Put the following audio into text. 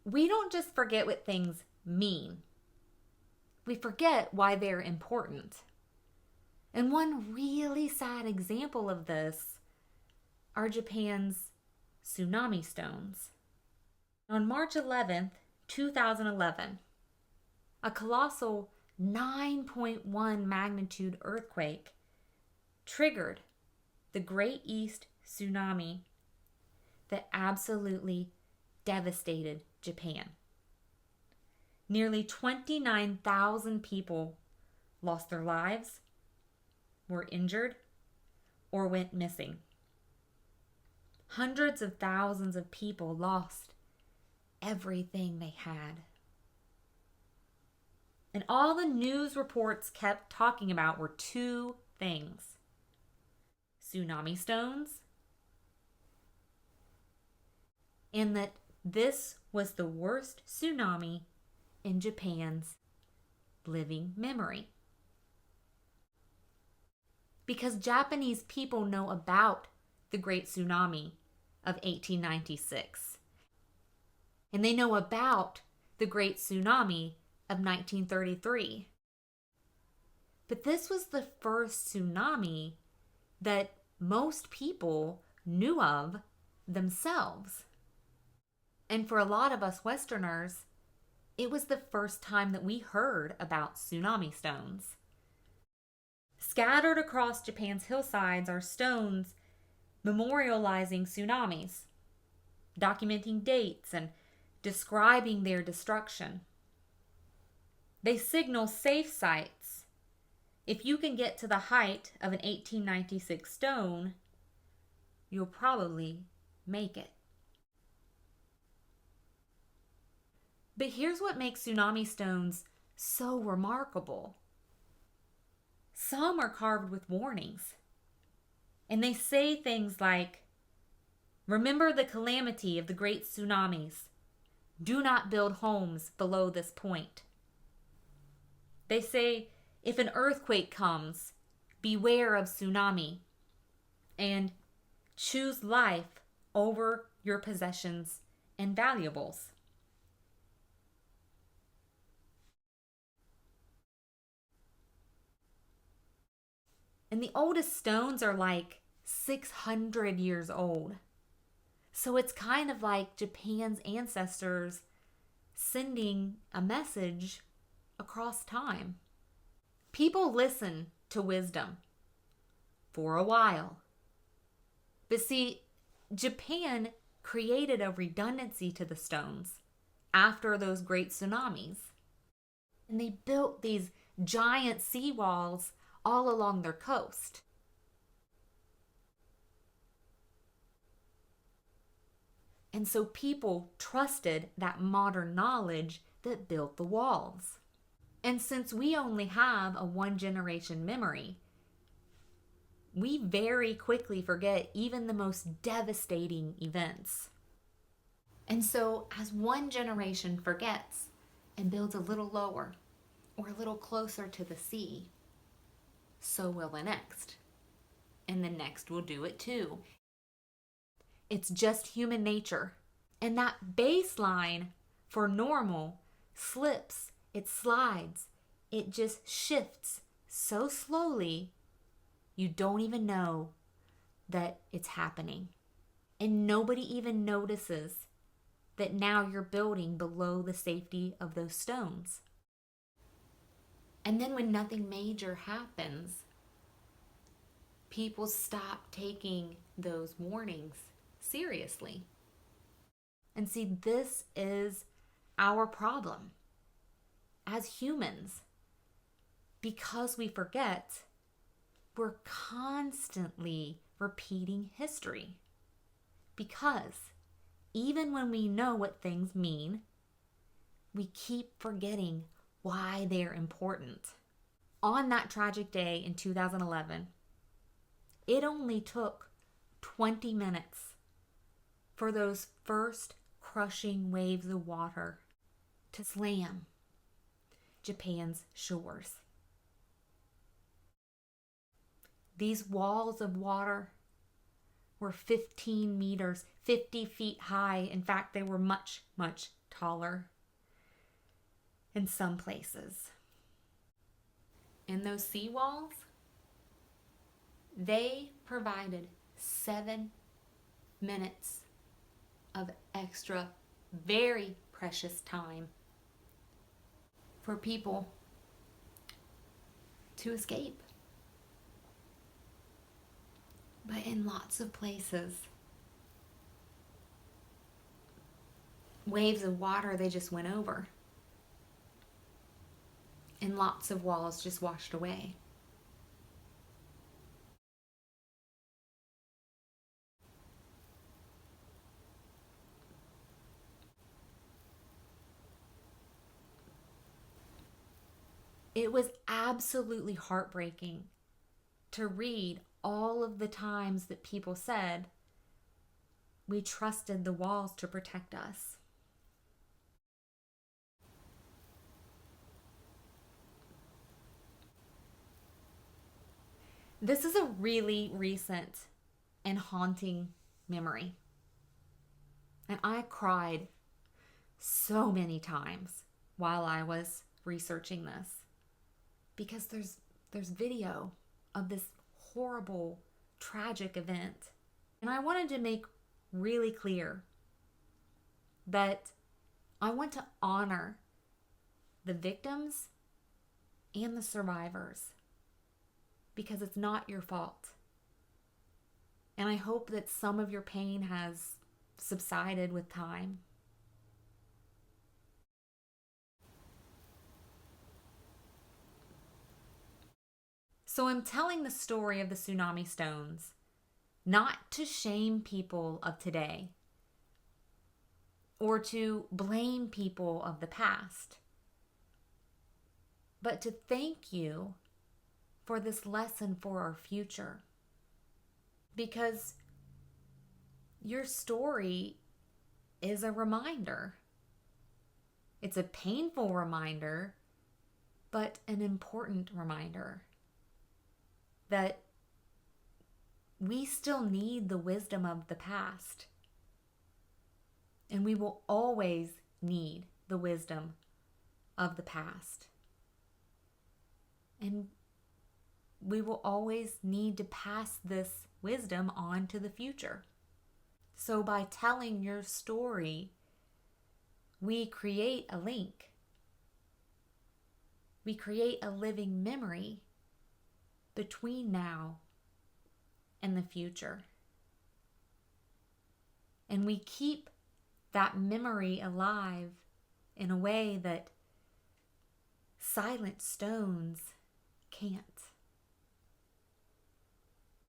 we don't just forget what things mean. We forget why they're important. And one really sad example of this are Japan's tsunami stones. On March 11th, 2011, a colossal 9.1 magnitude earthquake triggered the Great East Tsunami that absolutely devastated Japan. Nearly 29,000 people lost their lives, were injured, or went missing. Hundreds of thousands of people lost everything they had. And all the news reports kept talking about were two things: tsunami stones, and that this was the worst tsunami in Japan's living memory. Because Japanese people know about the Great Tsunami of 1896. And they know about the Great Tsunami of 1933. But this was the first tsunami that most people knew of themselves. And for a lot of us Westerners, it was the first time that we heard about tsunami stones. Scattered across Japan's hillsides are stones memorializing tsunamis, documenting dates and describing their destruction. They signal safe sites. If you can get to the height of an 1896 stone, you'll probably make it. But here's what makes tsunami stones so remarkable. Some are carved with warnings. And they say things like, "Remember the calamity of the great tsunamis. Do not build homes below this point." They say, "If an earthquake comes, beware of tsunami." And choose life over your possessions and valuables. And the oldest stones are like 600 years old. So it's kind of like Japan's ancestors sending a message across time. People listen to wisdom for a while. But see, Japan created a redundancy to the stones after those great tsunamis. And they built these giant seawalls all along their coast. And so people trusted that modern knowledge that built the walls. And since we only have a one-generation memory, we very quickly forget even the most devastating events. And so as one generation forgets and builds a little lower or a little closer to the sea, so will the next. And the next will do it too. It's just human nature. And that baseline for normal slips, it slides, it just shifts so slowly you don't even know that it's happening. And nobody even notices that now you're building below the safety of those stones. And then when nothing major happens, people stop taking those warnings seriously. And see, this is our problem as humans. Because we forget, we're constantly repeating history. Because even when we know what things mean, we keep forgetting why they're important. On that tragic day in 2011, it only took 20 minutes for those first crushing waves of water to slam Japan's shores. These walls of water were 15 meters, 50 feet high. In fact, they were much, much taller in some places. And those seawalls, they provided 7 minutes of extra, very precious time for people to escape. But in lots of places, waves of water, they just went over. And lots of walls just washed away. It was absolutely heartbreaking to read all of the times that people said, we trusted the walls to protect us. This is a really recent and haunting memory. And I cried so many times while I was researching this, because there's video of this horrible, tragic event. And I wanted to make really clear that I want to honor the victims and the survivors, because it's not your fault. And I hope that some of your pain has subsided with time. So I'm telling the story of the tsunami stones not to shame people of today or to blame people of the past, but to thank you for this lesson for our future. Because your story is a reminder. It's a painful reminder, but an important reminder that we still need the wisdom of the past. And we will always need the wisdom of the past. And we will always need to pass this wisdom on to the future. So by telling your story, we create a link. We create a living memory between now and the future. And we keep that memory alive in a way that silent stones can't.